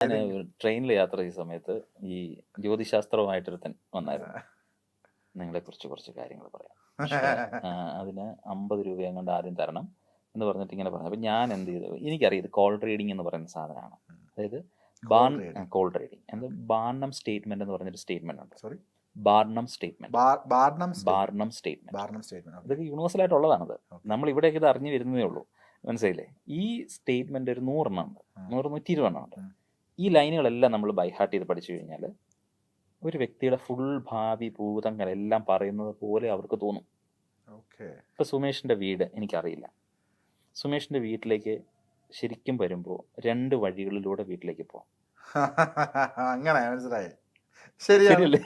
ഞാൻ ട്രെയിനിൽ യാത്ര ചെയ്യുന്ന സമയത്ത് ഈ ജ്യോതിശാസ്ത്രവുമായിട്ടൊരുത്തൻ വന്നായിരുന്നു. നിങ്ങളെക്കുറിച്ച് കുറച്ച് കാര്യങ്ങൾ പറയാം, പക്ഷേ അതിന് 50 രൂപ എങ്ങാണ്ട് ആദ്യം തരണം എന്ന് പറഞ്ഞിട്ട് ഇങ്ങനെ പറഞ്ഞു. അപ്പം ഞാൻ എന്ത് ചെയ്തു, എനിക്കറിയാം ഇത് കോൾ റീഡിംഗ് എന്ന് പറയുന്ന സാധനമാണ്. അതായത് കോൾ റീഡിംഗ് എന്ത് ബാർണം സ്റ്റേറ്റ്മെന്റ് എന്ന് പറഞ്ഞൊരു സ്റ്റേറ്റ്മെന്റ് ഉണ്ട്. Sorry, Barnum statement. Barnum statement ഇതൊക്കെ യൂണിവേഴ്സൽ ആയിട്ടുള്ളതാണത്. നമ്മൾ ഇവിടെയൊക്കെ ഇത് അറിഞ്ഞു വരുന്നതേ ഉള്ളൂ, മനസ്സിലായില്ലേ? ഈ സ്റ്റേറ്റ്മെന്റ് ഒരു 100 എണ്ണം ഉണ്ട്, 100-120 എണ്ണം ഉണ്ട്. ഈ ലൈനുകളെല്ലാം നമ്മൾ ബൈഹാർട്ട് ചെയ്ത് പഠിച്ചു കഴിഞ്ഞാൽ ഒരു വ്യക്തിയുടെ ഫുൾ ഭാവി ഭൂതങ്ങളെല്ലാം പറയുന്നത് പോലെ അവർക്ക് തോന്നും. ഇപ്പൊ സുമേഷിന്റെ വീട് എനിക്കറിയില്ല. സുമേഷിന്റെ വീട്ടിലേക്ക് ശരിക്കും വരുമ്പോൾ 2 വഴികളിലൂടെ വീട്ടിലേക്ക് പോകാം. അങ്ങനെ മനസ്സിലായി. ശരിയല്ലേ?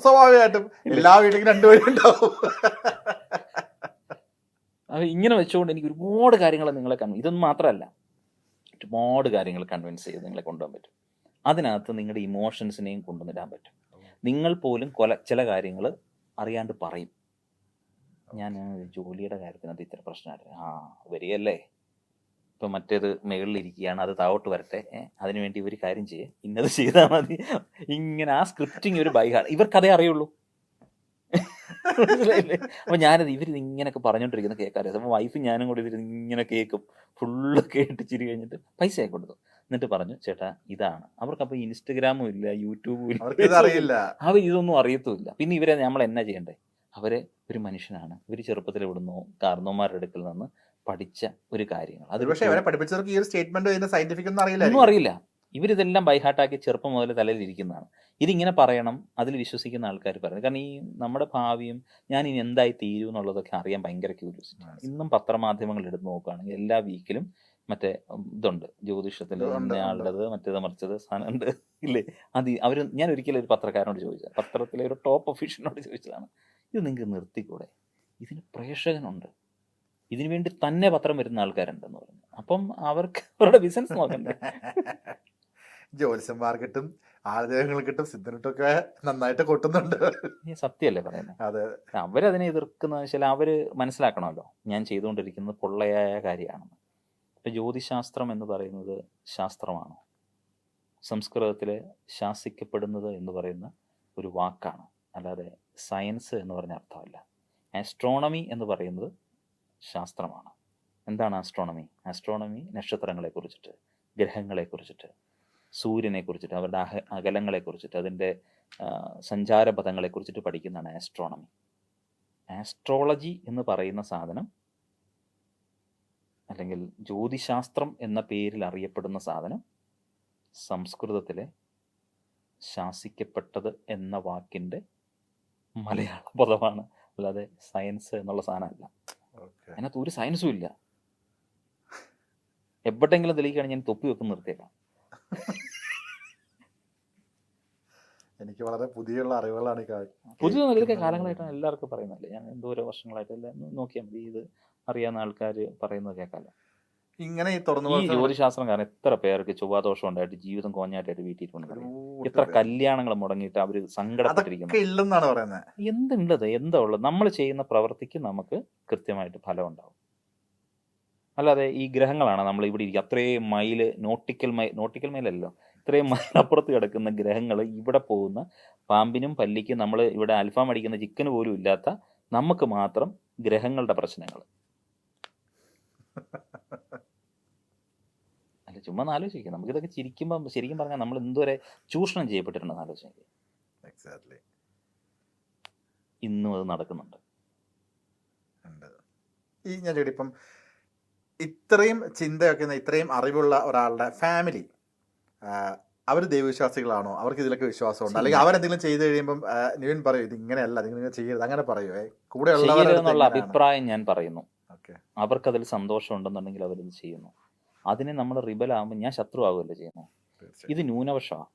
സ്വാഭാവികമായിട്ടും എല്ലാ വീട്ടിലും 2 വഴി ഉണ്ടാവും. അത് ഇങ്ങനെ വെച്ചുകൊണ്ട് എനിക്ക് ഒരുപാട് കാര്യങ്ങൾ നിങ്ങളെ ഇതൊന്നും മാത്രമല്ല, ഒരുപാട് കാര്യങ്ങൾ കൺവിൻസ് ചെയ്ത് നിങ്ങളെ കൊണ്ടുപോകാൻ പറ്റും. അതിനകത്ത് നിങ്ങളുടെ ഇമോഷൻസിനെയും കൊണ്ടുവന്നിടാൻ പറ്റും. നിങ്ങൾ പോലും ചില കാര്യങ്ങൾ അറിയാണ്ട് പറയും. ഞാൻ ജോലിയുടെ കാര്യത്തിനകത്ത് ഇത്ര പ്രശ്നമായിരുന്നു, വരികയല്ലേ, ഇപ്പം മറ്റേത് മുകളിലിരിക്കുകയാണ്, അത് താഴോട്ട് വരട്ടെ, അതിനുവേണ്ടി ഒരു കാര്യം ചെയ്യേ, ഇന്നത് ചെയ്താൽ മതി. ഇങ്ങനെ ആ സ്ക്രിപ്റ്റിങ് ഒരു ബൈഹാർട്ട്, ഇവർക്കതേ അറിയുള്ളൂ. അപ്പൊ ഞാനത് ഇവരിത് ഇങ്ങനെയൊക്കെ പറഞ്ഞോണ്ടിരിക്കുന്ന കേൾക്കാറില്ല. അപ്പൊ വൈഫും ഞാനും കൂടി ഇതിൽ ഇങ്ങനെ കേൾക്കും, ഫുള്ള് കേട്ട് ചിരി കഴിഞ്ഞിട്ട് പൈസ കൊടുത്തു. എന്നിട്ട് പറഞ്ഞു, ചേട്ടാ ഇതാണ്. അവർക്കപ്പോൾ ഇൻസ്റ്റഗ്രാമും ഇല്ല, യൂട്യൂബും ഇല്ല, അവർ ഇതൊന്നും അറിയത്തുമില്ല. പിന്നെ ഇവരെ നമ്മൾ എന്നാ ചെയ്യണ്ടേ? അവരെ ഒരു മനുഷ്യനാണ്, ഇവർ ചെറുപ്പത്തിൽ ഇവിടുന്നോ കാരണവന്മാരുടെ അടുക്കൽ നിന്ന് പഠിച്ച ഒരു കാര്യങ്ങൾ, ഒന്നും അറിയില്ല. ഇവരിതെല്ലാം ബൈഹാർട്ടാക്കി ചെറുപ്പം മുതൽ തലയിൽ ഇരിക്കുന്നതാണ്. ഇതിങ്ങനെ പറയണം, അതിൽ വിശ്വസിക്കുന്ന ആൾക്കാർ പറയുന്നത്. കാരണം ഈ നമ്മുടെ ഭാവിയും ഞാൻ ഇനി എന്തായി തീരും എന്നുള്ളതൊക്കെ അറിയാൻ ഭയങ്കര ക്യൂരിയോസിറ്റി. ഇന്നും പത്രമാധ്യമങ്ങൾ എടുത്ത് നോക്കുകയാണെങ്കിൽ എല്ലാ വീക്കിലും മറ്റേ ഇതുണ്ട്, ജ്യോതിഷത്തിൽ ഇന്നയാളുടേത് മറ്റേത് മറിച്ചത് സാധനം ഉണ്ട് ഇല്ലേ? ഞാൻ ഒരിക്കലും ഒരു പത്രക്കാരനോട് ചോദിച്ചത്, പത്രത്തിലെ ഒരു ടോപ്പ് ഒഫീഷ്യലിനോട് ചോദിച്ചതാണ്, ഇത് നിങ്ങൾക്ക് നിർത്തിക്കൂടെ? ഇതിന് പ്രേക്ഷകനുണ്ട്, ഇതിനു വേണ്ടി തന്നെ പത്രം വരുന്ന ആൾക്കാരുണ്ടെന്ന് പറഞ്ഞു. അപ്പം അവർക്ക് അവരുടെ ബിസിനസ് നോക്കണ്ടേ? ജ്യോത്സ്യന്മാർക്കിട്ടും ആളുകൾക്കിട്ടും സിദ്ധനിട്ടൊക്കെ നന്നായിട്ട് കൊട്ടുന്നുണ്ട്. സത്യമല്ലേ പറയുന്നത്? അവരതിനെ എതിർക്കുന്ന വെച്ചാൽ അവര് മനസ്സിലാക്കണമല്ലോ ഞാൻ ചെയ്തുകൊണ്ടിരിക്കുന്നത് പൊള്ളയായ കാര്യമാണെന്ന്. ഇപ്പൊ ജ്യോതിശാസ്ത്രം എന്ന് പറയുന്നത് ശാസ്ത്രമാണോ? സംസ്കൃതത്തില് ശാസിക്കപ്പെടുന്നത് എന്ന് പറയുന്ന ഒരു വാക്കാണ്, അല്ലാതെ സയൻസ് എന്ന് പറഞ്ഞ അർത്ഥമല്ല. ആസ്ട്രോണമി എന്ന് പറയുന്നത് ശാസ്ത്രമാണ്. എന്താണ് ആസ്ട്രോണമി? ആസ്ട്രോണമി നക്ഷത്രങ്ങളെ കുറിച്ചിട്ട്, ഗ്രഹങ്ങളെ കുറിച്ചിട്ട്, സൂര്യനെ കുറിച്ചിട്ട്, അവരുടെ അകലങ്ങളെ കുറിച്ചിട്ട്, അതിൻ്റെ സഞ്ചാരപഥങ്ങളെ കുറിച്ചിട്ട് പഠിക്കുന്നതാണ് ആസ്ട്രോണമി. ആസ്ട്രോളജി എന്ന് പറയുന്ന സാധനം, അല്ലെങ്കിൽ ജ്യോതിശാസ്ത്രം എന്ന പേരിൽ അറിയപ്പെടുന്ന സാധനം സംസ്കൃതത്തിലെ ശാസിക്കപ്പെട്ടത് എന്ന വാക്കിൻ്റെ മലയാള പദമാണ്, അല്ലാതെ സയൻസ് എന്നുള്ള സാധനമല്ല. അതിനകത്ത് ഒരു സയൻസും ഇല്ല. എവിടെയെങ്കിലും തെളിയിക്കുകയാണെങ്കിൽ ഞാൻ തൊപ്പി വെക്കുന്ന നിർത്തിയേക്കാം. എനിക്ക് വളരെ പുതിയുള്ള അറിവുകളാണ്. ഇതൊക്കെ കാലങ്ങളായിട്ടാണ് എല്ലാവർക്കും പറയുന്നതല്ലേ. ഞാൻ എന്തോരോ വർഷങ്ങളായിട്ട് എല്ലാം നോക്കിയാൽ മതി, ഇത് അറിയാവുന്ന ആൾക്കാർ പറയുന്നത് കേൾക്കാമല്ലോ. ഇങ്ങനെ ഈ ജ്യോതിശാസ്ത്രം കാരണം എത്ര പേർക്ക് ചൊവ്വാദോഷം ഉണ്ടായിട്ട് ജീവിതം കോഞ്ഞായിട്ട് വീട്ടിൽ കൊണ്ടുവരും, എത്ര കല്യാണങ്ങൾ മുടങ്ങിയിട്ട് അവര് സങ്കടപ്പെട്ടിരിക്കുന്നു. എന്തുള്ളത്, എന്താ ഉള്ളത്? നമ്മൾ ചെയ്യുന്ന പ്രവൃത്തിക്ക് നമുക്ക് കൃത്യമായിട്ട് ഫലം ഉണ്ടാവും. അല്ലാതെ ഈ ഗ്രഹങ്ങളാണ് നമ്മൾ ഇവിടെ ഇരിക്കുക, അത്രയും മൈല് നോട്ടിക്കൽ മൈലല്ലോ, ഇത്രയും മൈലപ്പുറത്ത് കിടക്കുന്ന ഗ്രഹങ്ങൾ, ഇവിടെ പോകുന്ന പാമ്പിനും പല്ലിക്കും നമ്മൾ ഇവിടെ അൽഫാം അടിക്കുന്ന ചിക്കന് പോലും ഇല്ലാത്ത നമുക്ക് മാത്രം ഗ്രഹങ്ങളുടെ പ്രശ്നങ്ങൾ. അല്ല, ചുമ്മാ ആലോചിക്കുക. നമുക്കിതൊക്കെ ചിരിക്കുമ്പോൾ ശരിക്കും പറഞ്ഞാൽ നമ്മൾ എന്തോരെ ചൂഷണം ചെയ്യപ്പെട്ടിട്ടുണ്ടെന്ന് ആലോചിക്കുക. ഇന്നും അത് നടക്കുന്നുണ്ട്. ഈ ഞാൻ ഇപ്പം ഇത്രയും ചിന്തയൊക്കെ, ഇത്രയും അറിവുള്ള ഒരാളുടെ ഫാമിലി, അവർ ദൈവവിശ്വാസികളാണോ? അവർക്ക് ഇതിലൊക്കെ വിശ്വാസമുണ്ട്? അല്ലെങ്കിൽ അവരെന്തെങ്കിലും ചെയ്ത് കഴിയുമ്പം നിവിൻ പറയും ഇത് ഇങ്ങനെയല്ല, നിങ്ങൾ ചെയ്യരുത്, അങ്ങനെ പറയുമോ? കൂടെ ഉള്ള അഭിപ്രായം ഞാൻ പറയുന്നു. അവർക്കതിൽ സന്തോഷം ഉണ്ടെന്നുണ്ടെങ്കിൽ അവരിത് ചെയ്യുന്നു. അതിനെ നമ്മൾ റിബലാകുമ്പോൾ ഞാൻ ശത്രു ആവുകയല്ലേ ചെയ്യുന്നത്. ഇത് ന്യൂനപക്ഷമാണ്,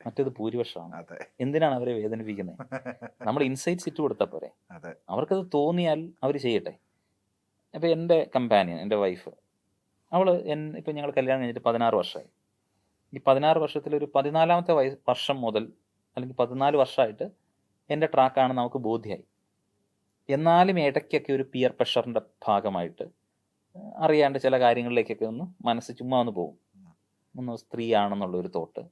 മറ്റേത് ഭൂരിപക്ഷമാണ്. എന്തിനാണ് അവരെ വേദനിപ്പിക്കുന്നത്? നമ്മൾ ഇൻസൈറ്റ്സ് ഇട്ട് കൊടുത്താൽ പോരെ? അവർക്കത് തോന്നിയാൽ അവർ ചെയ്യട്ടെ. ഇപ്പം എൻ്റെ കമ്പാനിയൻ, എൻ്റെ വൈഫ്, ഇപ്പം ഞങ്ങൾ കല്യാണം കഴിഞ്ഞിട്ട് 16 വർഷമായി. ഈ 16 വർഷത്തിലൊരു 14ാമത്തെ വർഷം മുതൽ, അല്ലെങ്കിൽ 14 വർഷമായിട്ട് എൻ്റെ ട്രാക്കാണെന്ന് നമുക്ക് ബോധ്യമായി. എന്നാലും ഇടയ്ക്കൊക്കെ ഒരു പിയർ പ്രഷറിൻ്റെ ഭാഗമായിട്ട് അറിയാണ്ട് ചില കാര്യങ്ങളിലേക്കൊക്കെ ഒന്ന് മനസ്സ് ചുമ്മാ ഒന്ന് പോകും. ഒന്ന് സ്ത്രീയാണെന്നുള്ളൊരു തോട്ട്,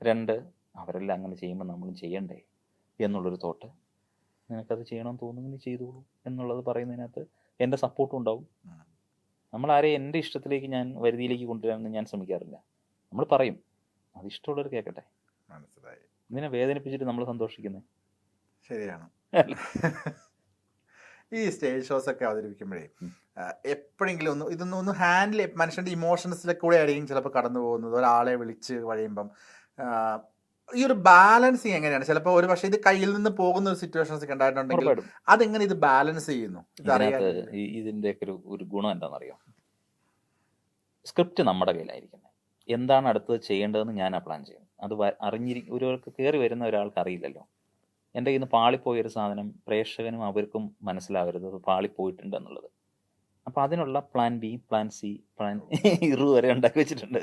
2 അവരെല്ലാം അങ്ങനെ ചെയ്യുമ്പോൾ നമ്മളും ചെയ്യണ്ടേ എന്നുള്ളൊരു തോട്ട്, നിനക്കത് ചെയ്യണമെന്ന് തോന്നുമെങ്കിൽ ചെയ്തോളൂ എന്നുള്ളത് പറയുന്നതിനകത്ത് എൻ്റെ സപ്പോർട്ടും ഉണ്ടാവും. നമ്മളാരെയും എൻ്റെ ഇഷ്ടത്തിലേക്ക് ഞാൻ വരുതിയിലേക്ക് കൊണ്ടുവരാനൊന്നും ഞാൻ ശ്രമിക്കാറില്ല. നമ്മൾ പറയും, അത് ഇഷ്ടമുള്ളവർ കേൾക്കട്ടെ. മനസ്സിലായി. ഇതിനെ വേദനിപ്പിച്ചിട്ട് നമ്മൾ സന്തോഷിക്കുന്നത് ശരിയാണ്. ഈ സ്റ്റേജ് ഷോസ് ഒക്കെ അവതരിപ്പിക്കുമ്പോഴേ എപ്പോഴെങ്കിലും ഇതൊന്നും ഹാൻഡിൽ മനുഷ്യൻ്റെ ഇമോഷൻസിലൊക്കെ കൂടെ ആയിരിക്കും ചിലപ്പോൾ കടന്നു പോകുന്നത്. ഒരാളെ വിളിച്ച് കഴിയുമ്പം ഈ ഒരു ബാലൻസിങ് എങ്ങനെയാണ്? ചിലപ്പോൾ ഒരു പക്ഷേ ഇത് കയ്യിൽ നിന്ന് പോകുന്ന ഒരു സിറ്റുവേഷൻസ് ഒക്കെ ഉണ്ടായിട്ടുണ്ടെങ്കിൽ അതെങ്ങനെ ഇത് ബാലൻസ് ചെയ്യുന്നു? ഇതിൻ്റെയൊക്കെ ഒരു ഗുണം എന്താണെന്നറിയോ? സ്ക്രിപ്റ്റ് നമ്മുടെ കയ്യിലായിരിക്കുന്നത്. എന്താണ് അടുത്തത് ചെയ്യേണ്ടതെന്ന് ഞാൻ പ്ലാൻ ചെയ്യും. അത് ഒരാൾക്ക് കയറി വരുന്ന ഒരാൾക്ക് അറിയില്ലല്ലോ. എൻ്റെ കയ്യിൽ നിന്ന് പാളിപ്പോയൊരു സാധനം പ്രേക്ഷകനും അവർക്കും മനസ്സിലാവരുത് അത് പാളിപ്പോയിട്ടുണ്ട് എന്നുള്ളത്. അപ്പോൾ അതിനുള്ള plan B, plan C, plan വരെ ഉണ്ടാക്കി വെച്ചിട്ടുണ്ട്.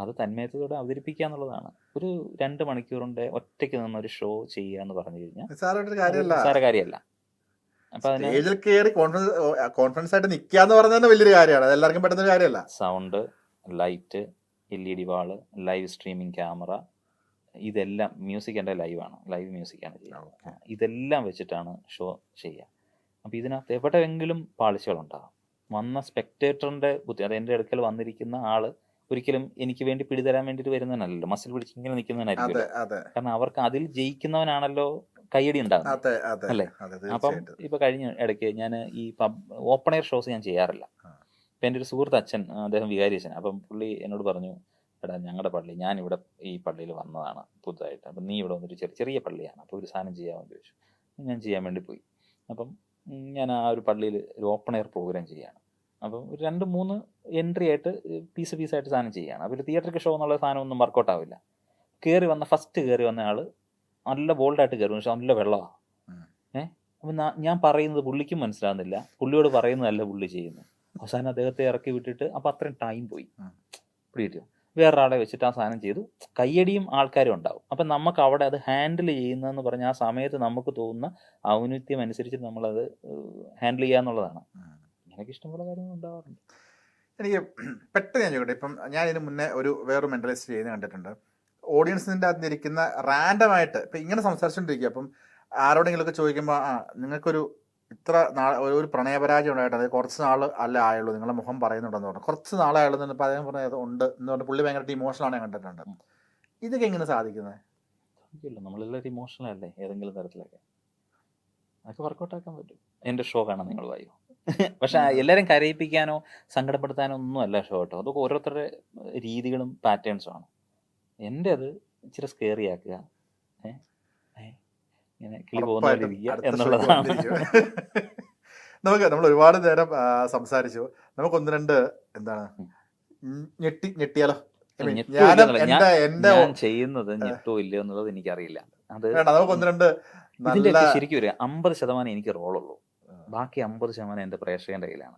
അത് തന്മയത്തോടെ അവതരിപ്പിക്കുക എന്നുള്ളതാണ്. ഒരു 2 മണിക്കൂറിൻ്റെ ഒറ്റയ്ക്ക് നിന്നൊരു ഷോ ചെയ്യുക എന്ന് പറഞ്ഞു കഴിഞ്ഞാൽ നിസ്സാര കാര്യമല്ല. അപ്പൊ കോൺഫിഡൻസ് ആയിട്ട് നിൽക്കുക എന്ന് പറഞ്ഞാൽ വലിയൊരു കാര്യമാണ്. അത് എല്ലാവർക്കും പറ്റുന്ന കാര്യമല്ല. സൗണ്ട്, ലൈറ്റ്, LED വാള്, ലൈവ് സ്ട്രീമിംഗ് ക്യാമറ, ഇതെല്ലാം മ്യൂസിക് എൻ്റെ ലൈവാണ്, ലൈവ് മ്യൂസിക്കാണ് ചെയ്യുന്നത്. ഇതെല്ലാം വെച്ചിട്ടാണ് ഷോ ചെയ്യുക. അപ്പോൾ ഇതിനകത്ത് എവിടെയെങ്കിലും പാളിച്ചകളുണ്ടാകും. വന്ന സ്പെക്ടേറ്ററിൻ്റെ ബുദ്ധി, അത് എൻ്റെ അടുക്കൽ വന്നിരിക്കുന്ന ആള് ഒരിക്കലും എനിക്ക് വേണ്ടി പിടിതരാൻ വേണ്ടിയിട്ട് വരുന്നതിനല്ലല്ലോ, മസിൽ പിടിച്ച് ഇങ്ങനെ നിൽക്കുന്നതിനായിരിക്കും. കാരണം അവർക്ക് അതിൽ ജയിക്കുന്നവനാണല്ലോ കയ്യടി ഉണ്ടാകുന്നത്, അല്ലേ? അപ്പം ഇപ്പൊ കഴിഞ്ഞ ഇടയ്ക്ക് ഞാൻ ഈ ഓപ്പൺ എയർ ഷോസ് ഞാൻ ചെയ്യാറില്ല. ഇപ്പം എൻ്റെ ഒരു സുഹൃത്ത് അച്ഛൻ, അദ്ദേഹം വികാരി അച്ഛൻ, അപ്പം പുള്ളി എന്നോട് പറഞ്ഞു, എടാ ഞങ്ങളുടെ പള്ളി, ഞാനിവിടെ ഈ പള്ളിയിൽ വന്നതാണ് പുതുതായിട്ട്, അപ്പം നീ ഇവിടെ വന്നൊരു ചെറിയ പള്ളിയാണ്, അപ്പോൾ ഒരു സാധനം ചെയ്യാമെന്ന് ചോദിച്ചു. ഞാൻ ചെയ്യാൻ വേണ്ടി പോയി. അപ്പം ഞാൻ ആ ഒരു പള്ളിയിൽ ഒരു ഓപ്പൺ എയർ പ്രോഗ്രാം ചെയ്യുകയാണ്. അപ്പം ഒരു 2-3 എൻട്രി ആയിട്ട് പീസായിട്ട് സാധനം ചെയ്യുകയാണ്. അപ്പോൾ ഒരു തിയേറ്ററിക്ക് ഷോ എന്നുള്ള സാധനം ഒന്നും വർക്കൗട്ട് ആവില്ല. ഫസ്റ്റ് കയറി വന്ന ആൾ നല്ല ബോൾഡായിട്ട് കയറി, പക്ഷെ നല്ല വെള്ളമാണ്. അപ്പം ഞാൻ പറയുന്നത് പുള്ളിക്കും മനസ്സിലാകുന്നില്ല, പുള്ളിയോട് പറയുന്നതല്ല പുള്ളി ചെയ്യുന്നത്. അവസാനം അദ്ദേഹത്തെ ഇറക്കി വിട്ടിട്ട് അപ്പം അത്രയും ടൈം പോയി. പിടികിട്ടിയോ? വേറൊരാളെ വെച്ചിട്ട് ആ സാധനം ചെയ്തു. കയ്യടിയും ആൾക്കാരും ഉണ്ടാവും. അപ്പം നമുക്ക് അവിടെ അത് ഹാൻഡിൽ ചെയ്യുന്നതെന്ന് പറഞ്ഞാൽ ആ സമയത്ത് നമുക്ക് തോന്നുന്ന ഔന്നിത്യം അനുസരിച്ച് നമ്മളത് ഹാൻഡിൽ ചെയ്യുക എന്നുള്ളതാണ്. എനിക്ക് ഇഷ്ടംപോലെ കാര്യങ്ങൾ ഉണ്ടാവാറുണ്ട്. എനിക്ക് പെട്ടെന്ന് ഞാൻ ചോദിക്കട്ടെ, ഇപ്പം ഞാൻ ഇതിന് മുന്നേ വേറൊരു മെൻ്റലിസ്റ്റ് ചെയ്യുന്നത് കണ്ടിട്ടുണ്ട്. ഓഡിയൻസിൻ്റെ അകത്ത് ഇരിക്കുന്ന റാൻഡമായിട്ട് ഇപ്പം ഇങ്ങനെ സംസാരിച്ചുകൊണ്ടിരിക്കുക. അപ്പം ആരോടെങ്കിലുമൊക്കെ ചോദിക്കുമ്പോൾ നിങ്ങൾക്കൊരു ഇത്ര ഒരു പ്രണയപരാജയം ഉണ്ടായിട്ട്, അത് കുറച്ച് നാൾ അല്ല ആയുള്ളൂ, നിങ്ങളുടെ മുഖം പറയുന്നുണ്ടെന്ന് പറഞ്ഞു, കുറച്ച് നാളായുള്ളൂ എന്ന് അദ്ദേഹം പറഞ്ഞത് ഉണ്ട് എന്ന് പറഞ്ഞ് പുള്ളി ഭയങ്കര ഇമോഷണലാണ് ഞാൻ കണ്ടിട്ടുണ്ട്. ഇതൊക്കെ എങ്ങനെ സാധിക്കുന്നത്? നമ്മളെല്ലാവരും ഇമോഷണൽ അല്ലേ ഏതെങ്കിലും തരത്തിലൊക്കെ. അതൊക്കെ വർക്കൗട്ടാക്കാൻ പറ്റും. എൻ്റെ ഷോ കാണാൻ നിങ്ങൾ വായോ. പക്ഷെ എല്ലാവരും കരയിപ്പിക്കാനോ സങ്കടപ്പെടുത്താനോ ഒന്നും അല്ല ഷോ കേട്ടോ. അതൊക്കെ ഓരോരുത്തരുടെ രീതികളും പാറ്റേൺസും ആണ്. എൻ്റെ അത് ഇച്ചിരി സ്കെയറി ആക്കുക, ഇങ്ങനെ കിളി പോകുന്ന എന്നുള്ളതാണ്. നമ്മൾ ഒരുപാട് നേരം സംസാരിച്ചു. നമുക്ക് 1-2 എന്താണ് ഞെട്ടിയാലോ? ഞാൻ ചെയ്യുന്നത് ഞെട്ടോ ഇല്ലയോ എന്നുള്ളത് എനിക്കറിയില്ല. അത് നമുക്ക് 1-2 ഇതിന്റെ ശരിക്കും ഒരു 50% എനിക്ക് റോളുള്ളൂ, ബാക്കി 50% എൻ്റെ പ്രേക്ഷകന്റെ കയ്യിലാണ്.